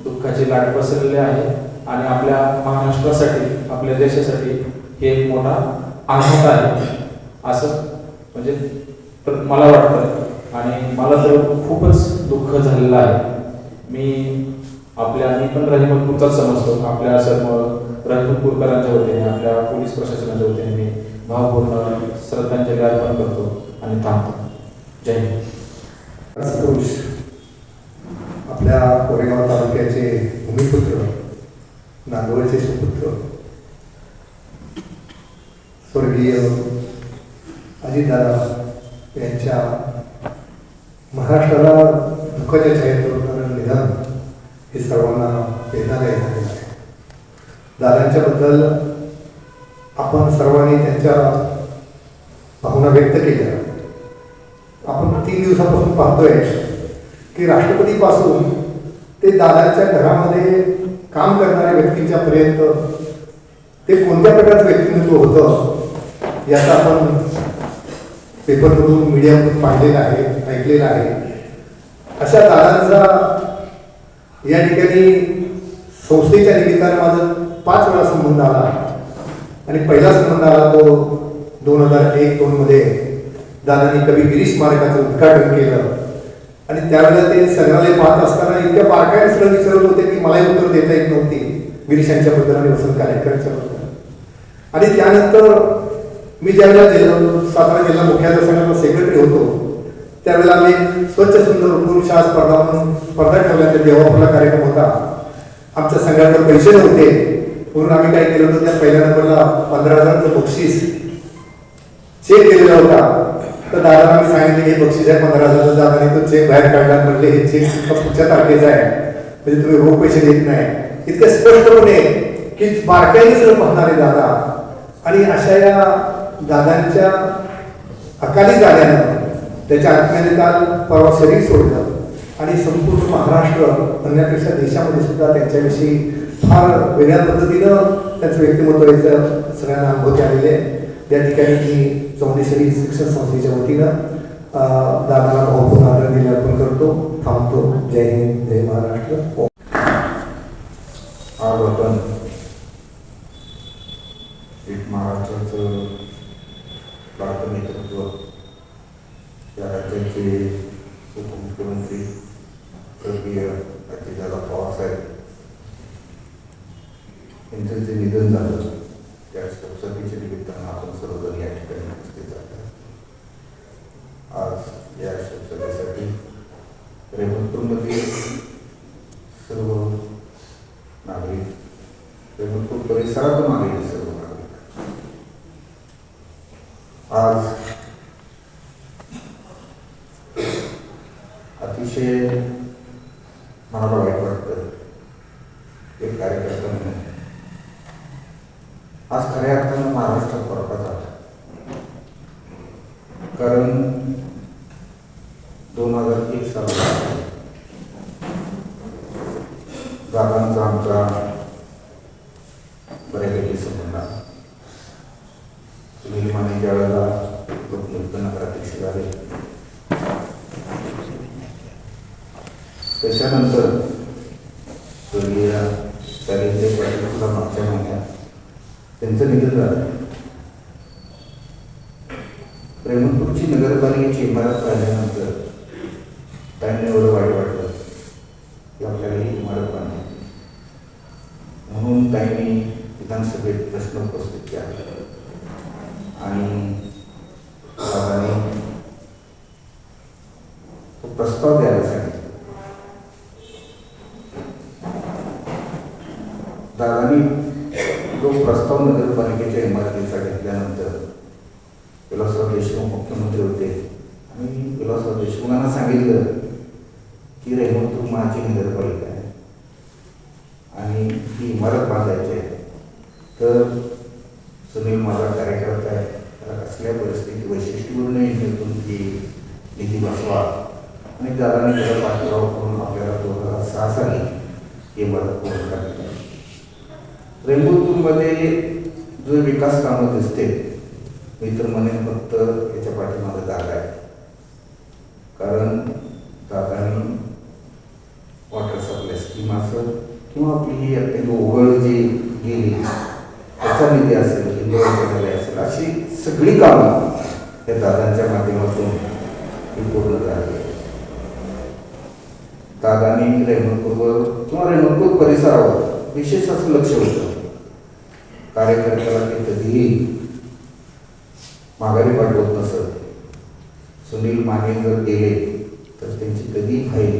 दुःखाची लाट पसरलेली आहे. आणि आपल्या महाराष्ट्रासाठी, आपल्या देशासाठी हे एक मोठा आघात आहे असं म्हणजे मला वाटतं. आणि मला तर खूपच दुःख झालेलं आहे. मी पण रहिमतपूरचाच समजतो. आपल्या सर्व रहिमतपूरकरांच्या वतीने, आपल्या पोलीस प्रशासनाच्या वतीने मी भावपूर्ण श्रद्धांजली अर्पण करतो आणि थांबतो. जय हिंद. पुरुष आपल्या कोरेगाव तालुक्याचे भूमिपुत्र, नांदवळचे सुपुत्र, स्वर्गीय अजितदादा यांच्या महाराष्ट्राला दुःखाच्या छायेत निधन हे सर्वांना वेदनादायक झालेलं आहे. दादांच्याबद्दल आपण सर्वांनी त्यांच्या भावना व्यक्त केल्या. आपण 3 दिवसापासून पाहतोय की राष्ट्रपतीपासून ते दादांच्या घरामध्ये काम करणाऱ्या व्यक्तींच्या पर्यंत ते कोणत्या प्रकारचं व्यक्तिमत्व होतं याचा आपण पेपरमधून, मीडियामधून पाहिलेलं आहे, ऐकलेलं आहे. अशा दादांचा या ठिकाणी संस्थेच्या निमित्तानं माझा 5 वेळा संबंध आला. आणि पहिला संबंध आला तो 2001-2 मध्ये दादांनी कवी गिरीश स्मारकाचं उद्घाटन केलं. आणि त्यावेळेला ते संग्रहालय पाहत असताना इतक्या बारकाईने सगळं विचारत होते की मलाही उत्तर देता येत नव्हती गिरीशांच्याबद्दल आणि वसंत कालेकरांच्याबद्दल. आणि त्यानंतर मी ज्यावेळेला सातारा जिल्हा मुख्यालय संघाचा सेक्रेटरी होतो त्यावेळेला आम्ही स्वच्छ सुंदर पुरुषा स्पर्धा म्हणून स्पर्धा ठेवल्या. त्या देवापूरला कार्यक्रम होता. आमच्या संघाकडे पैसे नव्हते म्हणून आम्ही काय केलं होतं, त्या पहिल्या नंबरला 15,000चं बक्षीस चेक दिलेला होता. तर दादाला मी सांगितलं की बक्षीस आहे 15,000. दादाने तो चेक बाहेर काढला. म्हटले हे चेक पुढच्या तारखेचा आहे, म्हणजे तुम्ही रोख पैसे देत नाही. इतकं स्पष्टपणे की बारकाईने सगळं पाहणारे दादा. आणि अशा या दादांच्या अकाली झाल्यानं त्याच्या आत्म्याने काल परवा शरीर सोडलं. आणि संपूर्ण महाराष्ट्र म्हणण्यापेक्षा देशामध्ये सुद्धा त्यांच्याविषयी फार वेगळ्या पद्धतीनं त्यांचं व्यक्तिमत्व याचं सगळ्यांना अनुभवते आलेले आहे. त्या ठिकाणी मी चौंडेश्वरी शिक्षण संस्थेच्या वतीनं दादाला भावपूर्ण आदरांजली अर्पण करतो. थांबतो. जय हिंद, जय महाराष्ट्र. आज आपण एक महाराष्ट्राचं लाडकं नेतृत्व, या राज्याचे उपमुख्यमंत्री स्वर्गीय अजितदादा पवारसाहेब यांचं जे निधन झालं त्या शोकसभेच्या निमित्तानं आपण सर्वजण या ठिकाणी उपस्थित झाले. आज या शोकसभेसाठी रेवणपूरमध्ये सर्व नागरिक, रेवणपूर परिसरातून आलेले सर्व नागरिक अतिशय मला वाईट वाटतं एक कार्यकर्ता म्हणून. आज खऱ्या अर्थानं महाराष्ट्रात फरक झाला. कारण 2001 साली दादांचा आमचा बऱ्यापैकी संबंध आला. सुनील माने ज्या वेळेला लोकमुक्त नगराध्यक्ष झाले त्याच्यानंतर स्वर्गीय शालिंदे पाटील सुद्धा मागच्या महिन्यात त्यांचं निधन झालं. प्रेमपूरची नगरपालिकेची इमारत पाहिल्यानंतर त्यांनी एवढं वाईट वाटलं की आपल्याला ही इमारत बांधली. म्हणून त्यांनी विधानसभेत प्रश्न उपस्थित केला आणि दादांनी तो प्रस्ताव द्यायला सांगितला. दादांनी जो प्रस्ताव नगरपालिकेच्या इमारतीचा घेतल्यानंतर विलासराव देशमुख मुख्यमंत्री होते आणि विलासराव देशमुखांना सांगितलं की रेहमतपूर माझी नगरपालिका आहे आणि ही इमारत बांधायची आहे. तर सुनील माझा कार्यकर्ता आहे, त्याला कसल्या परिस्थिती वैशिष्ट्यपूर्ण योजनेतून ही निधी बसवा आणि दादाने त्याला पाठपुरावा करून आपल्याला 2006 साली ही इमारत पूर्ण करण्यात आली. रेहमतपूरमध्ये जो विकास कामं दिसते मी तर म्हणेन फक्त याच्या पाठीमागे जागा आहे. कारण दादांनी वॉटर सप्लाय स्कीम असेल किंवा आपली ही अत्यंत ओघळ जी गेली त्याचा निधी असेल हिंदू असेल अशी सगळी कामं या दादांच्या माध्यमातून ही पूर्ण झाली. दादांनी रेहमतपूरवर किंवा रेहमतपूर परिसरावर विशेष असं लक्ष होतं. कार्यकर्त्याला ते कधीही माघारी पाठवत नसत. सुनील माने जर गेले तर त्यांची कधी फाईल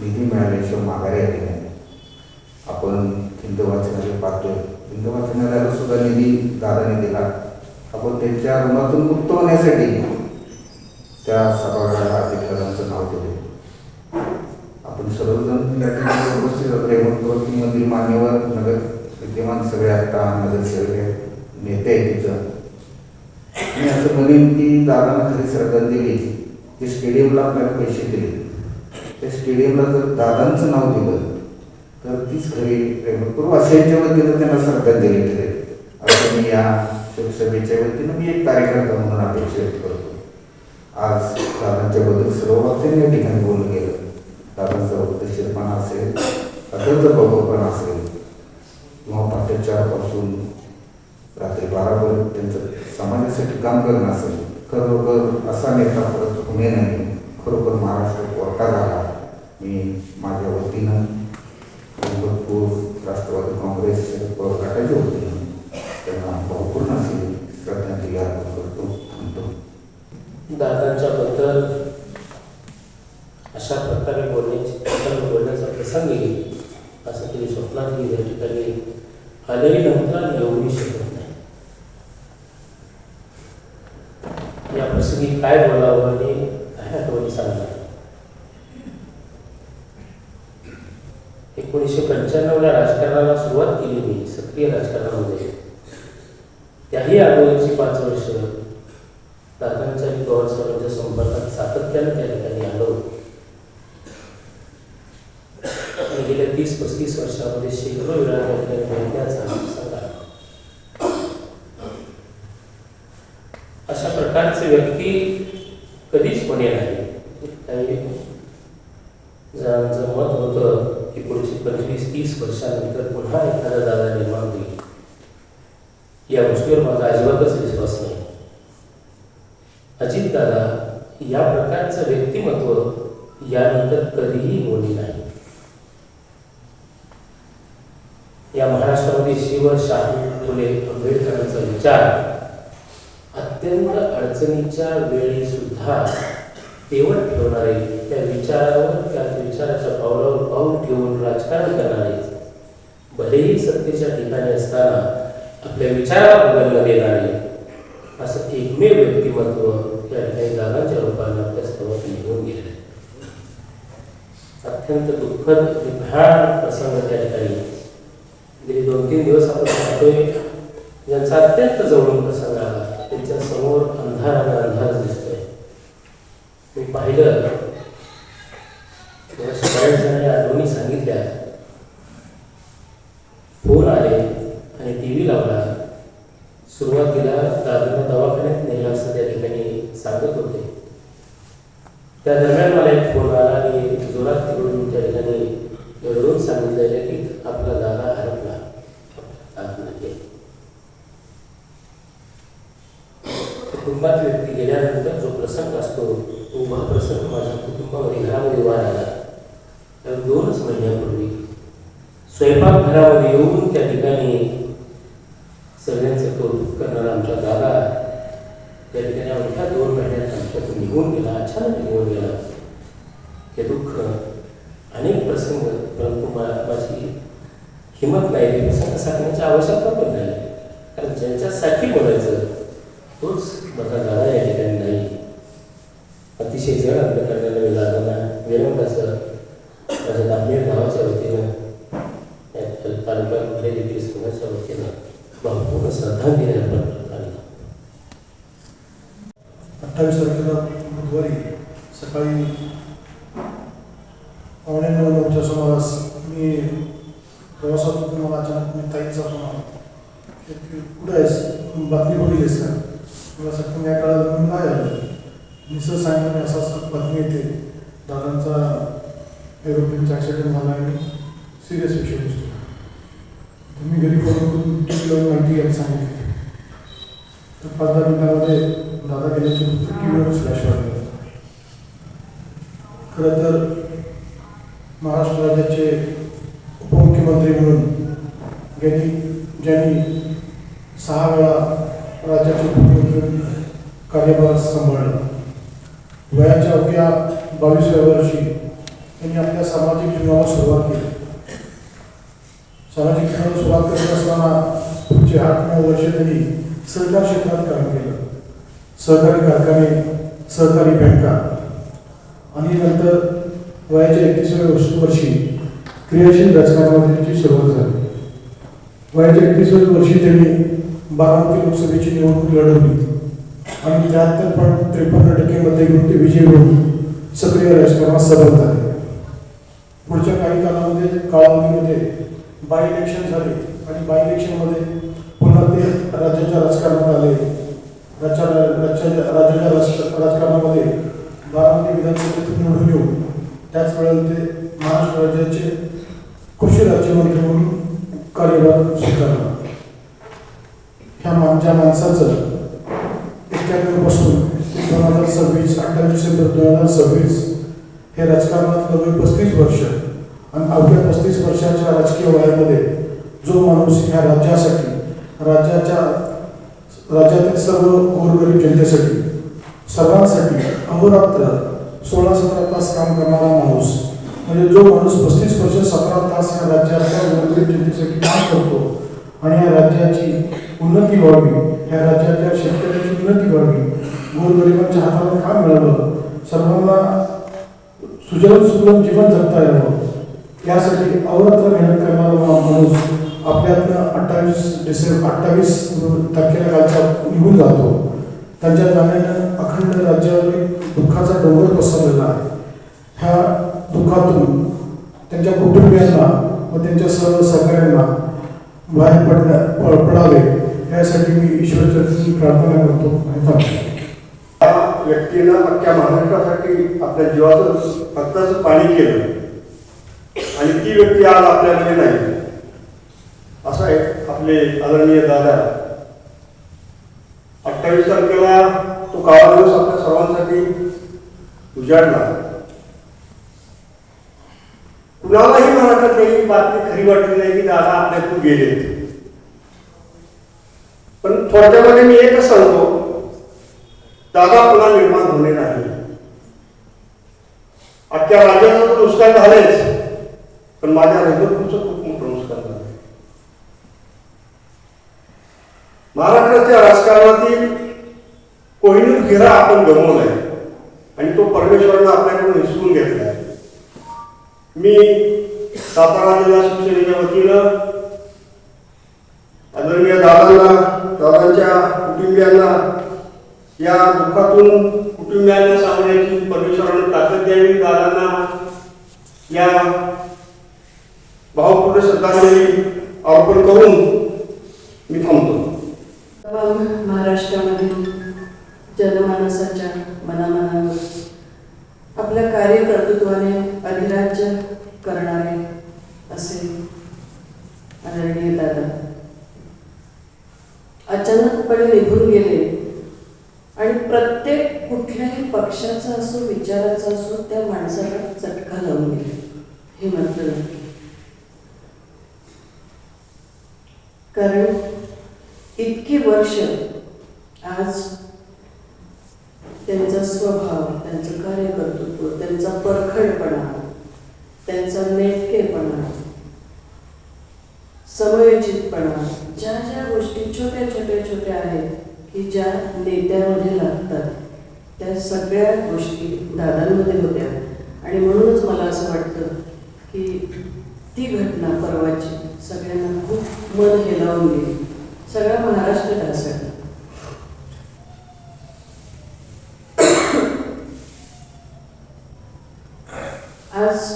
निधी मिळाल्याशिवाय माघारी आली नाही. आपण हिंद वाचनालय पाहतोय, हिंद वाचनालयाला सुद्धा निधी दादाने दिला. आपण त्यांच्या ऋणातून मुक्त होण्यासाठी त्या सभागृहाला अधिकाऱ्यांचं नाव दिले. आपण सर्वजण या ठिकाणी उपस्थित रेहमतपूर मान्यवर नगर विद्यमान सगळे आता नगरसेवक नेते आहेत तिथं. मी असं म्हणेन की दादांना खरी श्रद्धांजली दिली. जे स्टेडियमला आपल्याला पैसे दिले त्या स्टेडियमला जर दादांचं नाव दिलं तर तीच खरी रेहमतपूरवासियांच्या वतीनं त्यांना श्रद्धांजली ठरेल असं मी या लोकसभेच्या वतीनं मी एक कार्यकर्ता म्हणून अपेक्षा व्यक्त करतो. आज दादांच्याबद्दल सर्व बाबतीने या ठिकाणी बोललं गेलं. दादांचा उद्देशीरपणा असेल, अदलचा असेल किंवा पहाटे 4 पासून रात्री 12 त्यांचं समाजासाठी काम करणं असेल. खरोखर असा नेता परत पुणे नाही, खरोखर महाराष्ट्रात वरटा झाला. मी माझ्या वतीनं राष्ट्रवादी काँग्रेस शरद पवार गटाच्या वतीनं त्यांना भावपूर्ण अशी श्रद्धांजली अर्पण करतो. दादांच्या बद्दल अशा प्रकारे बोलण्याचा प्रसंग येईल असं तरी स्वप्नात या ठिकाणी आलेही नव्हता आणि येऊही शकत नाही. या प्रसंगी काय बोलावं आणि काय आठवणी सांगणार. 1995ला राजकारणाला सुरुवात केली मी सक्रिय राजकारणामध्ये. त्याही अगोदरची 5 वर्ष दादांच्या आणि पवार साहेबांच्या संपर्कात सातत्यानं त्या ठिकाणी आलो आणि गेल्या 30-35 वर्षामध्ये शेकडो वेळा त्या ठिकाणी भेटण्याचा संघ. अशा प्रकारचे व्यक्ती कधीच कोणी नाही. काही जणांचं मत होतं की पुढची 25-30 वर्षानंतर पुन्हा एखादा दादा निर्माण होईल. या गोष्टीवर माझा अजिबातच विश्वास नाही. अजितदादा या प्रकारचं व्यक्तिमत्व यानंतर कधीही होणे नाही. या महाराष्ट्रामध्ये शिव, शाहू, फुले, आंबेडकरांचा विचार अत्यंत अडचणीच्या वेळी सुद्धा तेवढ ठेवणारे, त्या विचारावर त्या विचाराच्या पावलावर पाऊल ठेवून राजकारण करणारे, भलेही सत्तेच्या ठिकाणी असताना आपल्या विचाराला बदलला देणारे असं एकमेव व्यक्तिमत्व या ठिकाणी दादांच्या रूपाने आपल्या सर्वात निघून गेले. अत्यंत दुःखद भयानक प्रसंग त्या ठिकाणी गेली 2-3 दिवस आपण पाहतोय, ज्यांचा अत्यंत जवळून प्रसंग आला त्यांच्या समोर अंधार आणि अंधार दिसतोय. मी पाहिलं तेव्हा सगळ्याच जणांनी आठवणी सांगितल्या, फोन आले आणि TV लावला. सुरुवातीला दादांना दवाखान्यात नेलं असं त्या ठिकाणी सांगत होते. त्या दरम्यान मला एक फोन आला आणि जोरात तिकडून त्या ठिकाणी रडून सांगितलेलं की आपला दादा हरपला, कुटुंबात व्यक्ती गेल्यानंतर जो प्रसंग असतो तो हा प्रसंग माझ्या कुटुंबामध्ये घरामध्ये वाढ आला. तर 2च महिन्यापूर्वी स्वयंपाकघरामध्ये येऊन त्या ठिकाणी सगळ्यांचं कौतुक करणारा आमचा दादा त्या ठिकाणी अवघ्या 2 महिन्यात आमच्यातून निघून गेला, अचानक निघून गेला. हे दुःख अनेक प्रसंग, परंतु माझी हिंमत नाही, ते प्रसंग सांगण्याची आवश्यकता पण नाही, कारण ज्यांच्यासाठी बोलायचं तोच माझा दादा या ठिकाणी नाही. अतिशय जड आपल्या करण्याला मी दादांना विनंताचं माझ्या दामनेर गावाच्या वतीनं तालुक्यामध्ये देखील समाजाच्या वतीनं भावपूर्ण श्रद्धांजली अर्पण करत आली. 28 तारखेला बुधवारी सकाळी 8:45च्या सुमारास मी प्रवासात मला अचानक मी ताईचा फोन आला, कुठं आहेस, बातमी बघितलीस का? मला सगळं या काळात मी काय आलं, मी सर सांगितलं असं असं बातमी येते, दादांचा एरोप्लेनचा ॲक्सिडेंट झाला आहे, सिरियस विषय दिसतो. मी घरी फोन करून TV लावून माहिती घ्यायला सांगितली. तर 5-10 मिनिटामध्ये दादा गेल्याचे TV वर फ्लॅश वाढले. खरं तर महाराष्ट्र राज्याचे उपमुख्यमंत्री म्हणून ज्यांनी 6 वेळा राज्याचे मुख्यमंत्री कार्यभार सांभाळला, वयाच्या अवघ्या 22व्या वर्षी त्यांनी आपल्या सामाजिक जीवनाला सुरुवात केली. सामाजिक जीवनाला सुरुवात करत असताना पुढचे 8-9 वर्ष त्यांनी सहकार क्षेत्रात काम केलं. सहकारी कारखाने, सहकारी बँका आणि नंतर वयाच्या 31व्या वर्षी क्रियाशील राजकारणामध्ये त्यांची सुरुवात झाली. वयाच्या 31व्या वर्षी त्यांनी बारामती लोकसभेची निवडणूक लढवली आणि 73.53% मध्ये घेऊन ते विजयी होऊन सक्रिय राजकारणात सहभाग झाले. पुढच्या काही कालावधीमध्ये बाय इलेक्शन झाले आणि बाय इलेक्शनमध्ये पुन्हा ते राज्याच्या राजकारणात आले. राज्याच्या राजकारणामध्ये बारामती विधानसभेतून निवडून येऊन त्याच वेळेला ते महाराष्ट्र राज्याचे कृषी राज्यमंत्री म्हणून कार्यभार स्वीकारला. ज्या माणसाचं 91 पासून 2026 28 डिसेंबर 2026 हे राजकारणात 35 वर्ष आणि अवघ्या 35 वर्षाच्या राजकीय वयामध्ये जो माणूस ह्या राज्यासाठी राज्यातील सर्व गोरगरीब जनतेसाठी सर्वांसाठी अहोरात्र 16-17 तास काम करणारा माणूस, म्हणजे जो माणूस 35 वर्ष 17 तास या राज्याच्या गोरगरीब जनतेसाठी काम करतो आणि या राज्याची उन्नती व्हावी, ह्या राज्याच्या शेतकऱ्याची उन्नती व्हावी, गोरगरिबांच्या हाताला काम मिळावं, सर्वांना सुजल सुलभ जीवन जगता यावं, यासाठी अहोरात्र मेहनत करणारा माणूस आपल्यातनं 28 तारखेला कालच्या निघून जातो. त्यांच्या जाण्यानं अखंड राज्यावर एक दुःखाचा डोंगर पसरलेला आहे. ह्या दुःखातून त्यांच्या कुटुंबियांना व त्यांच्या सर्व सहकाऱ्यांना बाहेर पडावे यासाठी मी ईश्वरचरणी प्रार्थना करतो आणि थांबतो. या व्यक्तीनं अख्ख्या महाराष्ट्रासाठी आपल्या जीवाचं रक्ताचं पाणी केलं आणि ती व्यक्ती आज आपल्यामध्ये नाही. असं आहे आपले आदरणीय दादा 28 तारखेला तो काळा दिवस आपल्या सर्वांसाठी उजाडला. कुणालाही महाराष्ट्रात काही बातमी खरी वाटली नाही की दादा आपल्यातून गेले. पण थोडक्यामध्ये मी एकच सांगतो, दादा पुन्हा निर्माण होणे नाही. अख्ख्या राज्याचं तर नुकसान झालंच, पण माझ्या रेल्वेचं खूप मोठं नुकसान झालं. महाराष्ट्राच्या राजकारणातील कोहिनूर हिरा आपण गमावलाय आणि तो परमेश्वरानं आपल्याकडून हिसकून घेतलाय. मी सातारा जिल्हा शिवसेनेच्या वतीनं आदरणीय दादांच्या कुटुंबियांना या दुःखातून कुटुंबियांना सावरण्याची परमेश्वराने ताकद द्यावी. दादांना या भावपूर्ण श्रद्धांजली अर्पण करून मी थांबतो. महाराष्ट्रामधील जनमानसाच्या मनामनावर आपल्या कार्यकर्तृत्वाने अधिराज्य करणारे असे आदरणीय दादा अचानकपणे निघून गेले आणि प्रत्येक कुठल्याही पक्षाचा असो विचाराचा असो त्या माणसाला चटका लावून गेले हे मात्र नक्की. कारण इतकी वर्ष आज त्यांचा स्वभाव, त्यांचं कार्यकर्तृत्व, त्यांचा परखडपणा, त्यांचा नेटकेपणा, समयोचितपणा, ज्या ज्या गोष्टी छोट्या आहेत की ज्या नेत्यामध्ये लागतात त्या सगळ्या गोष्टी दादांमध्ये होत्या. आणि म्हणूनच मला असं वाटतं की ती घटना परवाची सगळ्यांना खूप मन हेलावून गेली, सगळा महाराष्ट्र ढासळला. आज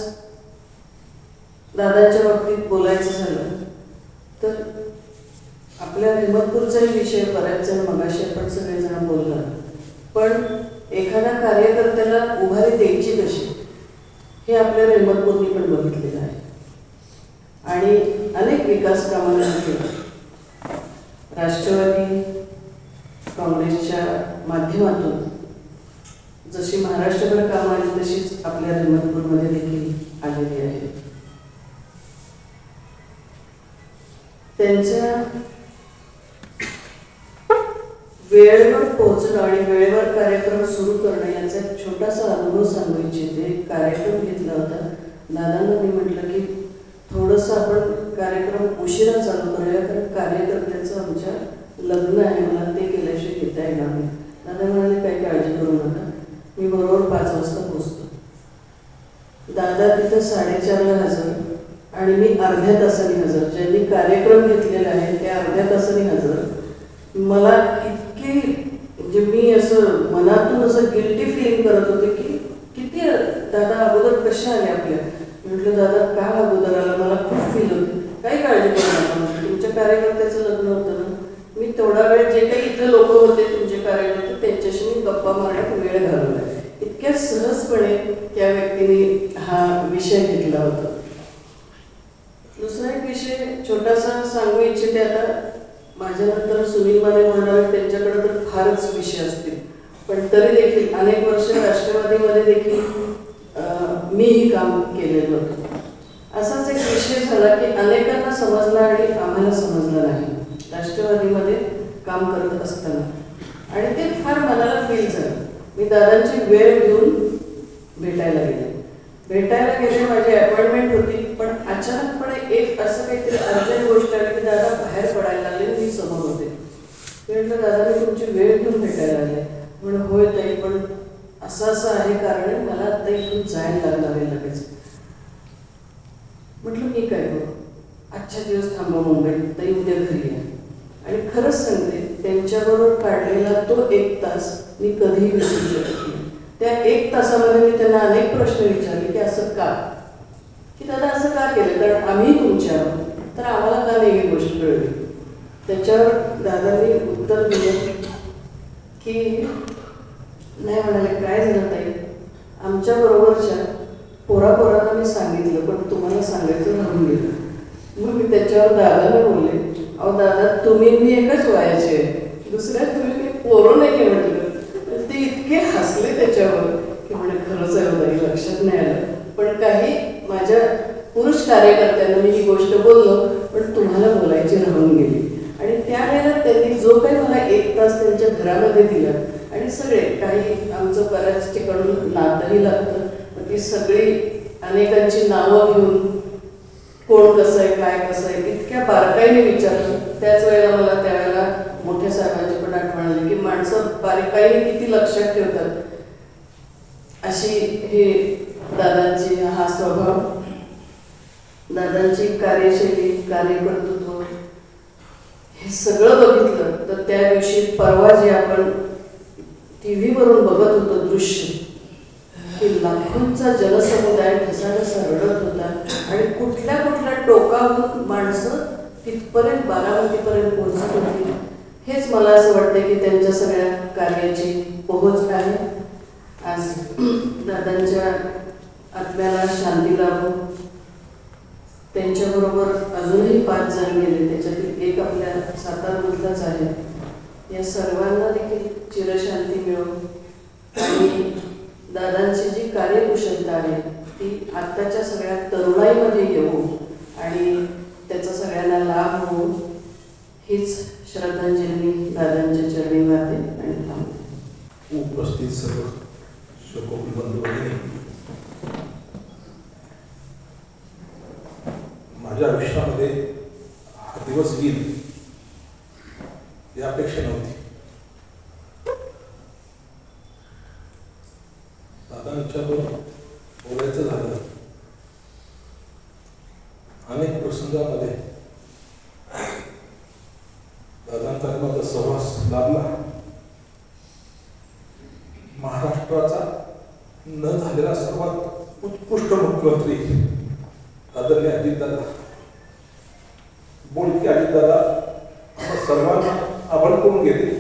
दादाच्या बाबतीत बोलायचं झालं तर आपल्या हिम्मतपूरचाही विषय बऱ्याच जण मगाशी आपण सगळेजण बोलला, पण एखाद्या कार्यकर्त्याला उभारी द्यायची कशी हे आपल्या हिम्मतपूरनी पण बघितलेलं आहे. आणि अनेक विकास कामांमध्ये राष्ट्रवादी काँग्रेसच्या माध्यमातून जशी महाराष्ट्रभर कामं आली तशीच आपल्या हिम्मतपूरमध्ये देखील आलेली आहे. त्यांच्या वेळेवर पोहोचणं आणि वेळेवर कार्यक्रम सुरू करणं याचा एक छोटासा अनुभव सांगू इच्छिते. एक कार्यक्रम घेतला होता. दादांना मी म्हटलं की थोडंसं आपण कार्यक्रम उशिरा चालू करूया कारण कार्यकर्त्याचं आमच्या लग्न आहे, मला ते केल्याशिवाय घेता येणार नाही. दादा म्हणाले काही काळजी करू नका, मी बरोबर 5 वाजता पोहोचतो. दादा तिथं 4:30ला हजर आणि मी अर्ध्या तासाने हजर. ज्यांनी कार्यक्रम घेतलेला आहे त्या अर्ध्या तासाने हजर. मला इतकी म्हणजे मी असं मनातून असं गिल्टी फीलिंग करत होते की किती दादा अगोदर कशा आले आपल्या. म्हटलं दादा का अगोदर आला, मला खूप फील होते. काही काळजी करू नका, तुमच्या कार्यकर्त्याचं लग्न होतं ना, मी तेवढा वेळ जे काही इथं लोक होते तुमचे कार्यकर्ते त्यांच्याशी मी गप्पा मारण्यात वेळ घालवला. इतक्या सहजपणे त्या व्यक्तीने हा विषय घेतला होता. दुसरा एक विषय छोटासा सांगू इच्छिते. आता माझ्यानंतर सुनील माने म्हणणार त्यांच्याकडे तर फारच विषय असतील, पण तरी देखील अनेक वर्ष राष्ट्रवादीमध्ये देखील मीही काम केलेलं होतं. असाच एक विषय झाला की अनेकांना समजला आणि आम्हाला समजला नाही राष्ट्रवादीमध्ये काम करत असताना, आणि ते फार मनाला फील झालं. मी दादांची वेळ घेऊन भेटायला गेले. माझी अपॉइंटमेंट होती, पण अचानकपणे एक असं काहीतरी अर्जंट गोष्ट आली की दादा बाहेर पडायला लागले. मी समोर होते. म्हटलं दादा मी तुमची वेळ घेऊन भेटायला आले. म्हणून होय ताई, पण असं आहे कारण मला आता इथून जायला लागणार आहे लगेच. म्हटलं मी काय करू, आजच्या दिवस थांबा मुंबईत, ताई उद्या घरी या. आणि खरंच सांगते त्यांच्याबरोबर काढलेला तो 1 तास मी कधीही विसरू शकत नाही. त्या 1 तासामध्ये मी त्यांना अनेक प्रश्न विचारले की असं का, की दादा असं का केलं, कारण आम्ही तुमच्या आहोत तर आम्हाला का नाही ही गोष्ट कळली. त्याच्यावर दादांनी उत्तर दिलं की नाही म्हणाले काय झालं ताई, आमच्या बरोबरच्या पोरापोरांना मी सांगितलं पण तुम्हाला सांगायचं राहून गेलं. मग मी त्याच्यावर दादाला बोलले, अहो दादा तुम्ही मी एकच वयाचे आहे, दुसऱ्या तुम्ही पोरं नाही की म्हटलं. ते इतके हसले त्याच्यावर की म्हणे खरंच आहे बाई, लक्षात नाही आलं. पण काही माझ्या पुरुष कार्यकर्त्यांना मी ही गोष्ट बोललो पण तुम्हाला बोलायची राहून गेली. आणि त्यावेळेला त्यांनी जो काही मला 1 तास त्यांच्या घरामध्ये दिला आणि सगळे काही आमचं बऱ्याच ठिकाणून नातंही लागतं, मग ती सगळी अनेकांची नावं घेऊन कोण कसं आहे काय कसं आहे इतक्या बारकाईने विचारलं. त्याच वेळेला मला त्यावेळेला मोठ्या साहेबांची पण आठवण आली की माणसं बारकाईने किती लक्षात ठेवतात. अशी हे दादांची हा स्वभाव दादांची कार्यशैली, कार्यकर्तृत्व हे सगळं बघितलं तर त्या दिवशी परवा जे आपण टीव्हीवरून बघत होतो दृश्य, की लाखोंचा जनसमुदाय घसाघसा रडत होता आणि कुठल्या कुठल्या टोकाहून माणसं तिथपर्यंत बारामतीपर्यंत पोहोचत होती. हेच मला असं वाटतं की त्यांच्या सगळ्या कार्याची पोहोच आहे. आज दादांच्या आत्म्याला शांती लाभो. त्यांच्याबरोबर अजूनही 5 जण गेले, त्याच्यातील एक आपल्या सातारमधलाच आहे. या सर्वांना देखील चिरशांती मिळो आणि दादांची जी कार्यकुशलता आहे ती आत्ताच्या सगळ्या तरुणाईमध्ये येऊ आणि त्याचा सगळ्यांना लाभ होऊ, हीच श्रद्धांजली दादांच्या चरणी वाहते आणि थांबते. उपस्थित सर्व शोकोपी बंधू भगिनी, माझ्या आयुष्यामध्ये हा दिवस येईल ही अपेक्षा नव्हती. दादांच्यावर बोलायचं झालं अनेक प्रसंगामध्ये दादांचा माझा सहवास लाभला. महाराष्ट्राचा न झालेला सर्वात उत्कृष्ट मुख्यमंत्री आदरणीय अजितदादा, बोलके अजितदादा सर्वांना आपण करून घेतली.